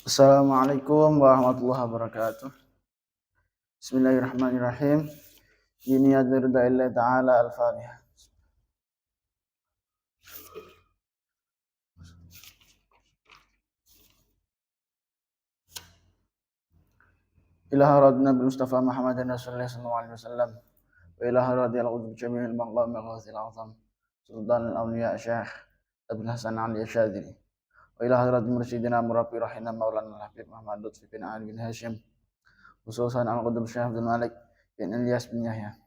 Assalamualaikum warahmatullahi wabarakatuh. Bismillahirrahmanirrahim. Ini adzirda illa ta'ala al-Fatihah. Ilaha radna bil Mustafa Muhammadin Rasulullah sallallahu alaihi wasallam. Wa ilaha radiyallahu bi jami'il maqam al-ghazil azam. Sultan al-awliya Syekh Ibn Hasan Ali Asyadili. Wa ilaha radna mursyidina murabbi rahina maulana al-habib Muhammad Lutfi bin Ali bin Hashim. Khususan al-qudub Syekh Abdul Malik bin Ilyas bin Yahya.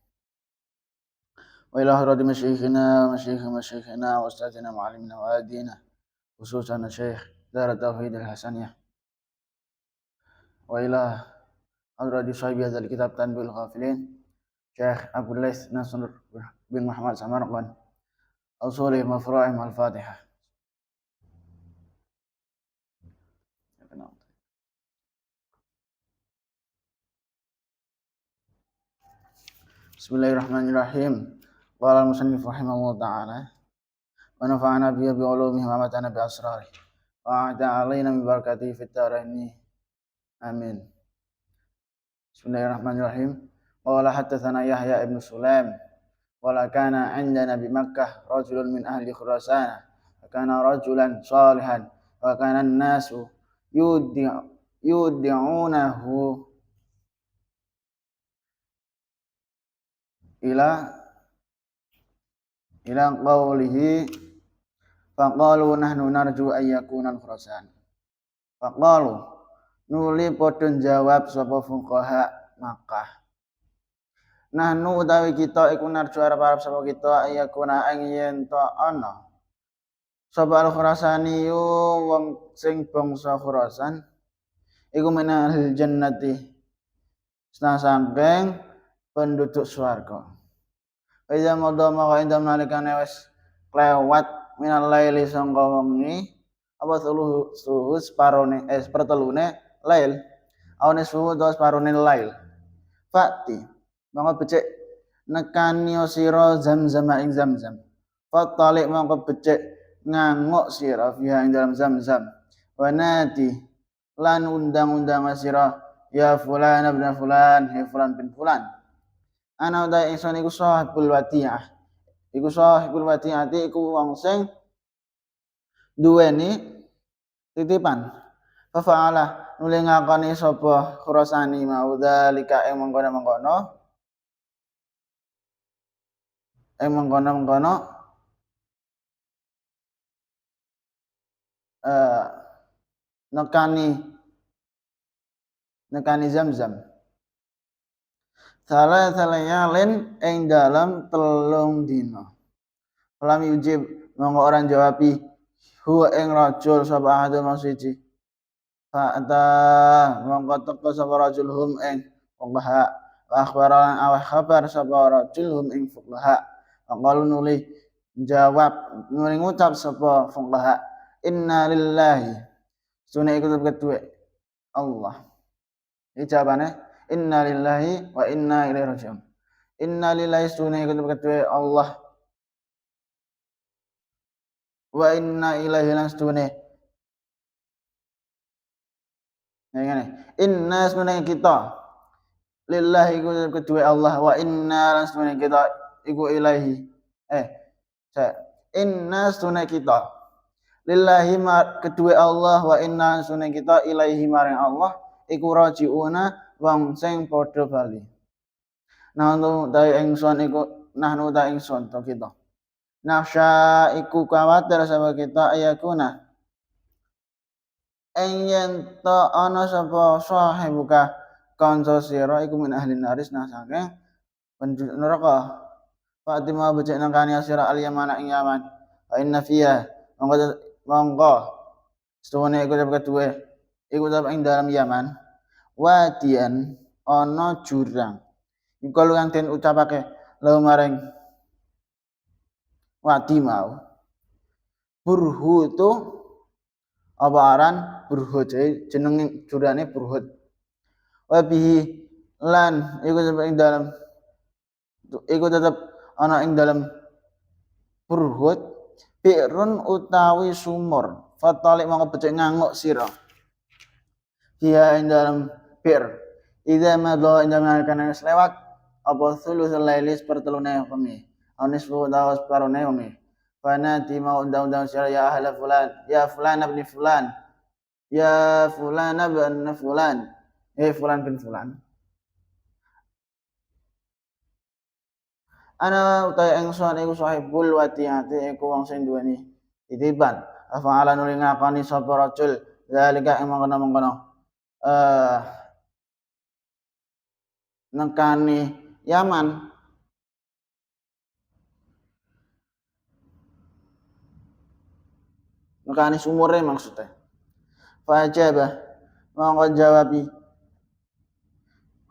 Wa ilaha radna masyayikhina wa ustadzina ma'alimina wa adina. Khususan Syekh Dar Tauhid al-Hasaniyah. Wa ilaha hadrati sahibi hadzal kitab Tanbihul Ghafilin Syekh Abdul Laits Nasr bin Muhammad Samarqand Al-Sulih Mafra'im Al-Fatihah. Bismillahirrahmanirrahim. Qala al-musannif rahimahullah ta'ala wa nafa'ana bihi bi ulumihi wa matana bi asrarihi wa a'ta alaina min barakatihi fid dharain. Amin. Bismillahirrahmanirrahim. Qala haddatsana Yahya ibn Sulaim wala kana 'indana bi Makkah rajulun min ahli Khurasan kana rajulan salihan wa kana an-nasu yud'unahu ila qawlihi faqalu nahnu narju ayyakuna al-Khurasan faqalu nuli podon jawab sapa fuqaha Makkah nahnu utawi kita iku narju arep-arep sapa kita ayyakuna ing yen to ana sapa al-Khurasani wong sing bangsa Khurasan iku minal jannati saking penduduk swarga. Iza madha maka indam nalikane wis klewat minal laili sangka wengi apa suhu separone sepertelune lail awne suhu dos separone lail fakti maka becik nekani sira zamzam ing zamzam fatalik maka becik nganguk sira fiha ing dalam zamzam wanati lan undang-undang sira ya fulan ibn fulan ya fulan bin fulan ana uta ingsun iku sahibul wadi'ah iku sahibul wadi'ati iku wong sing duweni titipan fa fa'ala nuli ngakoni sapa Khurasani mau dzalika ing mengkono nekani zamzam salah layalin ing dalam telung dina. Lam yujib monggo orang jawabi huwa ing rajul sapa ahadun masiji. Fa'ata monggo teko sapa rajul hum ing fuqaha wa akhbaran awah khabar sapa rajul hum ing fuqaha. Monggo nuli jawab nuli ngucap sapa fuqaha inna lillahi sunai iku kedue Allah. Iki jawabane inna lillahi wa inna ilaihi raji'un. Inna lillahi sunai kedue Allah wa inna ilaihi raji'un. Ngene. Inna sunai kita lillahi kedue Allah wa inna sunai kita iku ilaihi. Inna sunai kita lillahi kedue Allah wa inna sunai kita ilaihi maring Allah iku raji'una wong sing padha bali. Nahnu ta ingsun iku nahnu ta ingsun to kita. Nafsya iku kuwatir sapa kita ayakuna. Yen to ana sapa sahibuka kanca sira iku min ahli naris nah saking penduduk neraka. Fatimah becik nang kani sira al-yamana ing Yaman. Fa inna fiha monggo stone iku kedue iku ing dalam Yaman. Wadian ana jurang iku kang den ucapake lho maring wadi mau burhutu apa aran burhut jeneng jurane burhut wa bihi lan iku ing dalam iku tetep ana ing dalam burhut bi'run utawi sumur fatalik mongko becik nganguk sira dia ing dalam bir idza madha ing dalam kana lewat apa sulusul laili sepertelune wengi anis dawa separone wengi fanati mau undang-undang sira ya ahla fulan ya fulan ibn fulan ya fulan ibn fulan fulan bin fulan ana utai ingsun iku sahibul watiati iku wong sing duweni titipan afala nuli ngakoni sapa rajul zalika ing mengkono-mengkono nekani Yaman nekani sumure maksudnya fajabah mongko jawabi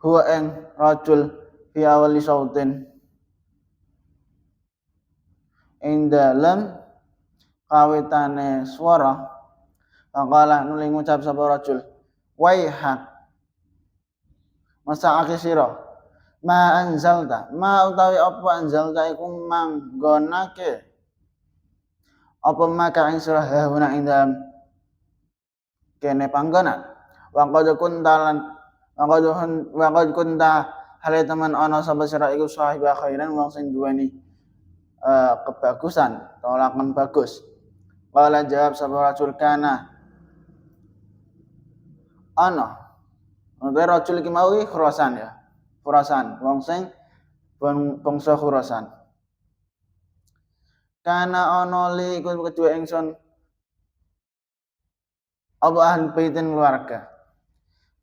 huwa ing rajul fi awali sautin ing dalam kawitane swara faqala nuli ngucap sapa rajul waihak masa akisira ma anzalta ma utawi apa anzalta iku manggonake apa maka ing surah hauna ing dalam kene panggonan waqad kunta hale teman ana sapa sira iku sahibah khairan wong sing duweni kebagusan tolakon bagus qala jawab sapa rajul kana ana Untuk rajul iki mau Khurasan ya. Khurasan, wong sing bangsa Khurasan. Kana ana li iku kedue ingsun apa ahli baitin keluarga.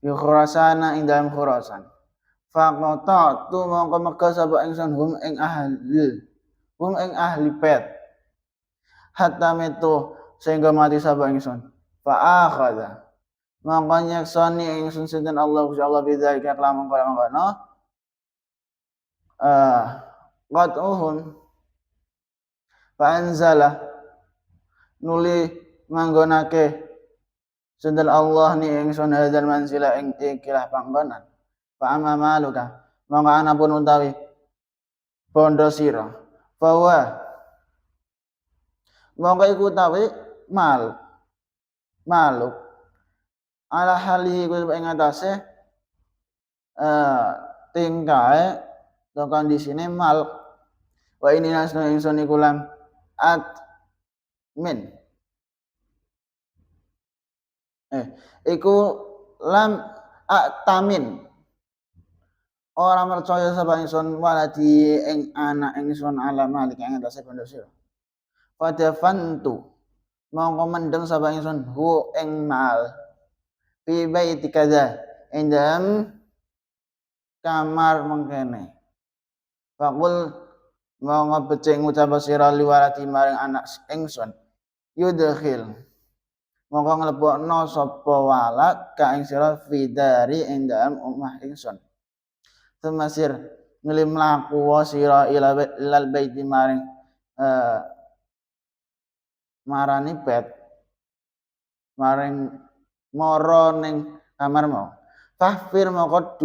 Yu Khurasana ing dalam Khurasan. Faqata tu mongko mega sapa ingsun hum ing ahli bait. Hatta metu sehingga mati sapa ingsun. Fa akhadha mongko nyeksoni ingsun sinten Allah Gusti Allah bidzalika kelamun kono qat'uhum fa anzala nuli manggonake sinten Allah ni ingsun hadzal manzila ing ikilah panggonan fa amma maluka mongko ana pun utawi bondo sira bahwa mongko iku utawi maluk ala halihi kuwi ing atase tingkae atau kondisine mal wa ini nasna ingsun iku lam min iku lam tamin ora percaya sapa ingsun waladi ing anak ingsun ala malik ing atase bondo sira fadafantu mongko mendem sapa ingsun hu ing mal fi baiti kaza indam kamar mengkene faqul monggo becik ngucap sira liwalati maring anak ingsun yudkhil monggo nglebokno sapa walad ka ing sira fi dari ing dalem omah ingsun semasir ngelim mlaku sira ilal baiti maring marani bed maring mara ning kamarmu fahfir moko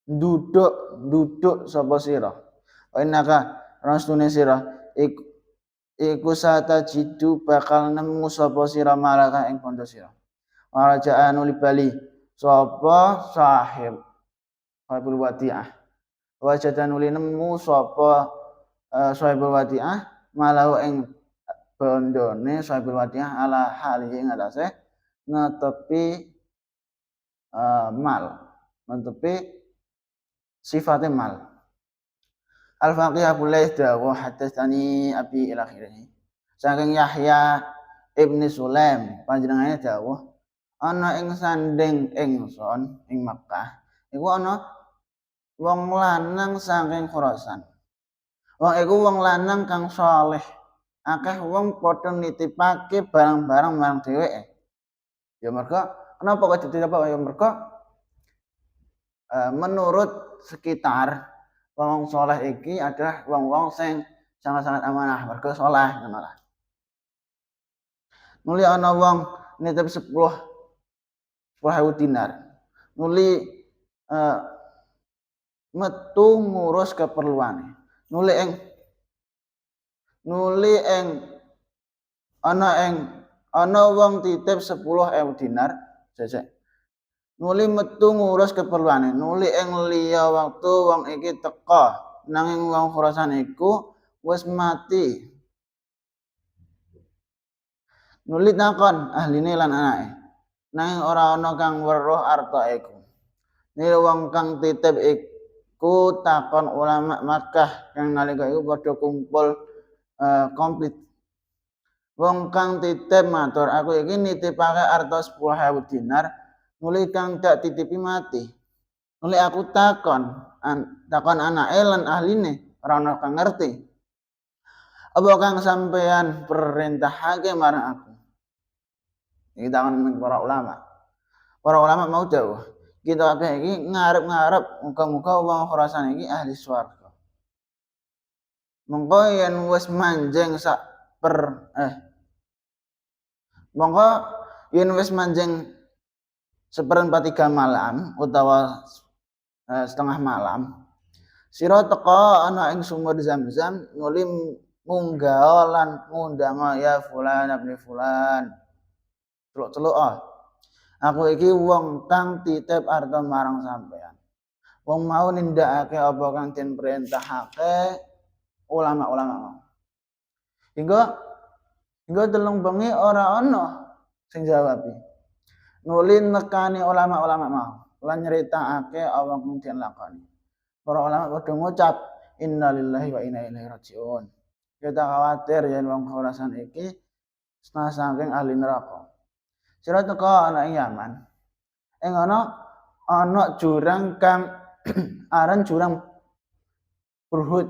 duduk sapa sira innaka rasune sira iku satajidu bakal nemu sapa sira malaka ing bondo sira warajaan uli bali sapa sahibul wadiah wajadan uli nemu sapa sahibul wadiah malahu ing bondone sahibul wadiah ala hali ing atase netepi sifatnya mal al-faqih Abu Laits wa hadatsani abi ila akhirih saking Yahya ibni Sulaim panjenengane dawuh ana ing sanding ingsun ing Makkah iku ana wong lanang saking Khurasan wong iku wong lanang kang saleh akeh wong padha nitipake barang-barang marang dheweke ya mergo kenapa kok dititip ya mergo menurut sekitar wong saleh iki adalah wong-wong sing sangat-sangat amanah mergo saleh ngono lah nuli ana wong nitip 10.000 dinar nuli metu ngurus keperluane nuli ana wong titip 10.000 dinar jajak nuli metu ngurus keperluane, nuli ing liya waktu wong iki teka, nanging wong Khurasan iku wis mati. Nuli takon ahline lan anake, nanging ora ana kang weruh arta iku. Nili wong kang titip iku takon ulama Makkah kang nalika iku padha kumpul komplit. Wong kang titip matur, aku iki nitipake arta 10.000 dinar, nuli kang dak titipi mati. Nuli aku takon anake lan ahline, ora ana kang ngerti. Apa kang sampeyan perintahake marang aku? Iki takon para ulama. Para ulama mau dawuh, kita kabeh iki ngarep-ngarep muga-muga wong Khurasan iki ahli swarga. Mengko yen wis manjing mongko yen wis manjing 1/4 malam utawa setengah malam, sira teka ana ing sumur Zam-Zam nuli munggah lan ngundang ya fulan ibn fulan. Celuk-celuk aku iki wong kang titip arta marang sampean. Wong mau nindakake apa kang den perintahake ulama-ulama mau. Hingga telung bengi ora ana sing jawab. Nuli nekani ulama-ulama mau lan nyeritakake apa kang den lakoni. Para ulama padha ngucap innalillahi wa inna ilaihi rajiun. Kita khawatir yen wong Khurasan iki saking ahli neraka. Sira teka ana ing Yaman. Ing ana jurang kang aran jurang Burhud.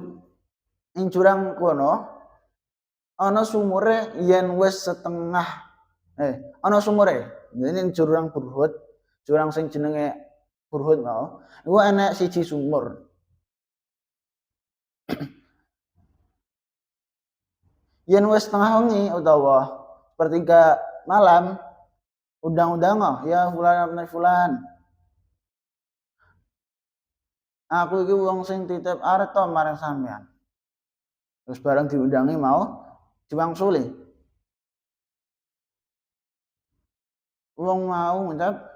Ing jurang kono ana sumure yen wis setengah ana sumure. Ini jurang Burhud, jurang sing jenenge Burhud mau. Iku enek siji sumur. Yen wis tengah wengi utawa 1/3 malam undang-undang ya fulan bin fulan. Aku iki wong sing titip arta marang sampean. Terus bareng diundangi mau diwangsuli. Wong mau ngucap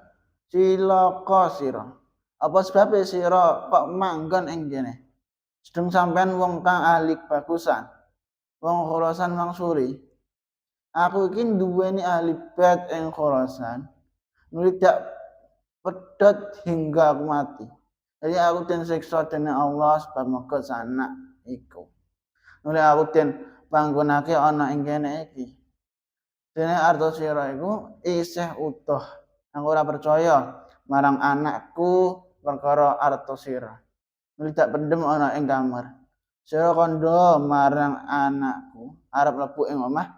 cilaka sira. Apa sebabe sira kok manggon ing kene? Sedeng sampean wong kang ahli bagusan. Wong Khurasan mangsuli. Aku iki duweni ahli bait ing Khurasan. Nuli dak pedhot hingga aku mati. Jadi aku den siksa dening Allah sebab mega sanak iku. Nuli aku den panggonake ana ing kene iki. Dene arta sira iku isih utuh. Aku ora percaya marang anakku perkara arta sira. Nuli dak pendem ana ing kamar. Sira kandha marang anakku arep mlebu ing omah.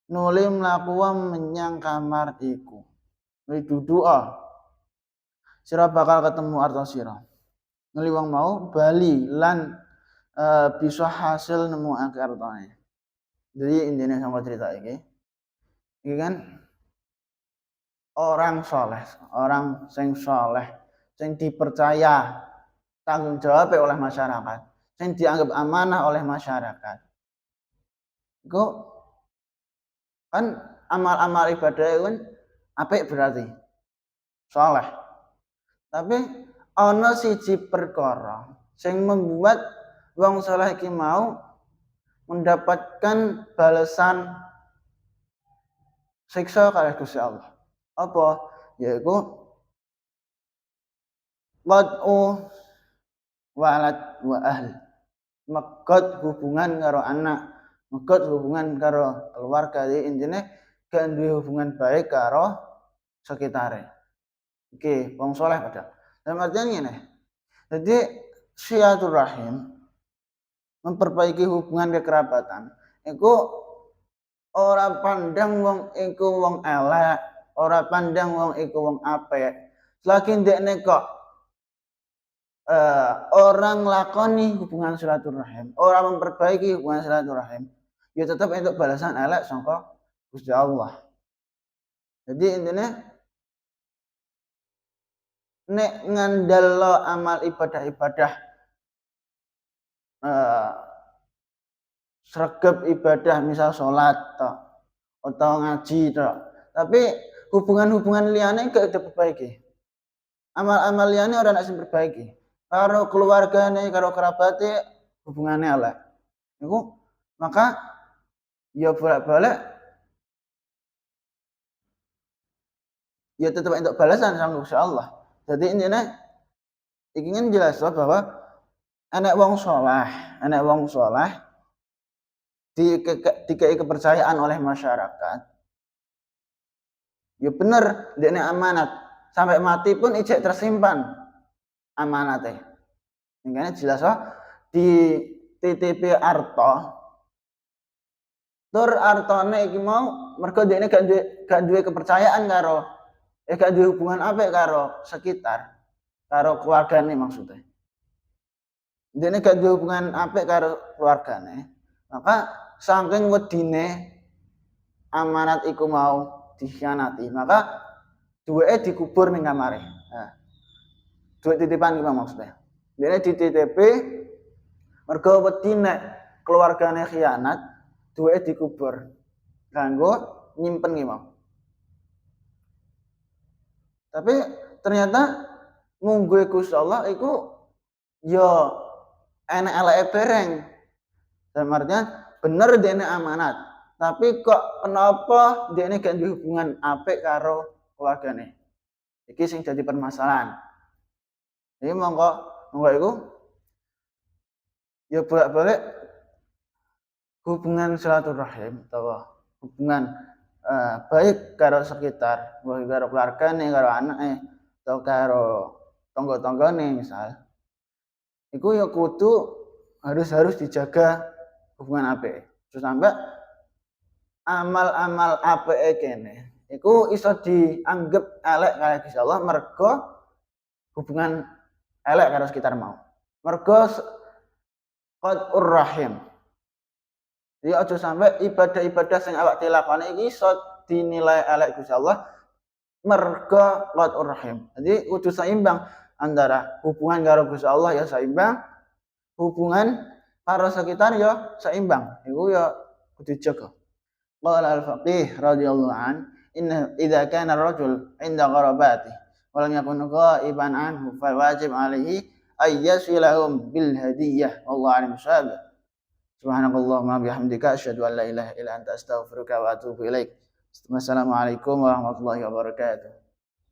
Nuli mlaku menyang kamar iku. Nuli duduka. Sira bakal ketemu arta sira. Nuli wong mau bali lan bisa hasil nemokake artane. Jadi intine saka cerita iki kan orang sing saleh, sing dipercaya tanggung jawab oleh masyarakat, sing dianggap amanah oleh masyarakat. Iku kan amal-amal ibadah itu kan apik berarti saleh. Tapi ana siji perkara sing membuat wong saleh iki mau mendapatkan balasan siksa kalih Gusti Allah. Apa? Yaiku wad'u walad wa ahl. Megot hubungan karo anak, megot hubungan karo keluarga. Jadi intine gak duwe hubungan baik karo sekitare. Oke, wong saleh padahal. Dalam artian ngene. Jadi silaturahim memperbaiki hubungan kekerabatan iku ora pandang wong iku wong elek, ora pandang wong iku wong apik. Selagi ndekne kok orang lakoni hubungan silaturahim, orang memperbaiki hubungan silaturahim, ya tetap entuk balasan elek sangka Gusti Allah. Jadi intinya nek ngandalo amal ibadah-ibadah sregep ibadah misal salat atau ngaji tapi hubungan-hubungan liyane gak diperbaiki. Amal-amal liyane ora nek sing perbaiki. Karo keluargane, karo kerabate hubungane elek. Niku maka ya bolak-balik ya tetep entuk balasan sama Gusti Allah. Jadi intine iki kan jelas bahwa enek wong saleh dikei kepercayaan oleh masyarakat. Ya bener, dekne amanat. Sampai mati pun ijek tersimpan amanate. Makanya jelas di titipi arta tur artane iki mau mergo dekne gak duwe kepercayaan karo gak duwe hubungan apik karo sekitar, karo keluargane maksudnya. Dekne gak duwe hubungan apik karo keluargane, maka saking wedine amanat iku mau dikhianati, maka duweke dikubur ning kamare. Nah, duit titipan iki maksudnya. Dekne dititipi mergo wedi nek keluargane khianat, duweke dikubur kanggo nyimpen iki mau. Tapi ternyata mungguhe Gusti Allah iku ya enek eleke bareng. Dalam artian bener dekne amanat, tapi kok kenapa dekne gak duwe hubungan apik karo keluargane. Iki sing dadi permasalahan. Jadi monggo iku ya bolak-balik hubungan silaturahim atau hubungan baik karo sekitar, baik karo keluargane, karo anake, atau karo tangga-tanggane misal. Iku ya kudu harus dijaga hubungan apik. Terus sampai amal-amal apike kene iku iso dianggep elek karo Gusti Allah mergo hubungan elek karo sekitar mau. Mergo qatur rahim. Jadi aja sampai ibadah-ibadah sing awak dilakoni iki iso dinilai elek Gusti Allah mergo qatur rahim. Jadi kudu seimbang antara hubungan karo Gusti Allah ya seimbang, hubungan karo sekitar ya seimbang. Iku ya kudu dijaga. Qala al-faqih radhiyallahu an, inna idza kana ar-rajul 'inda qarabatihi wa lam yakun ghaiban anhu fal wajib 'alaihi ay yasilahum bil hadiyah. Wallahu a'lam bishawab. Subhanakallahumma bihamdika asyhadu an la ilaha illa anta astaghfiruka wa atubu ilaik. Wassalamualaikum warahmatullahi wabarakatuh.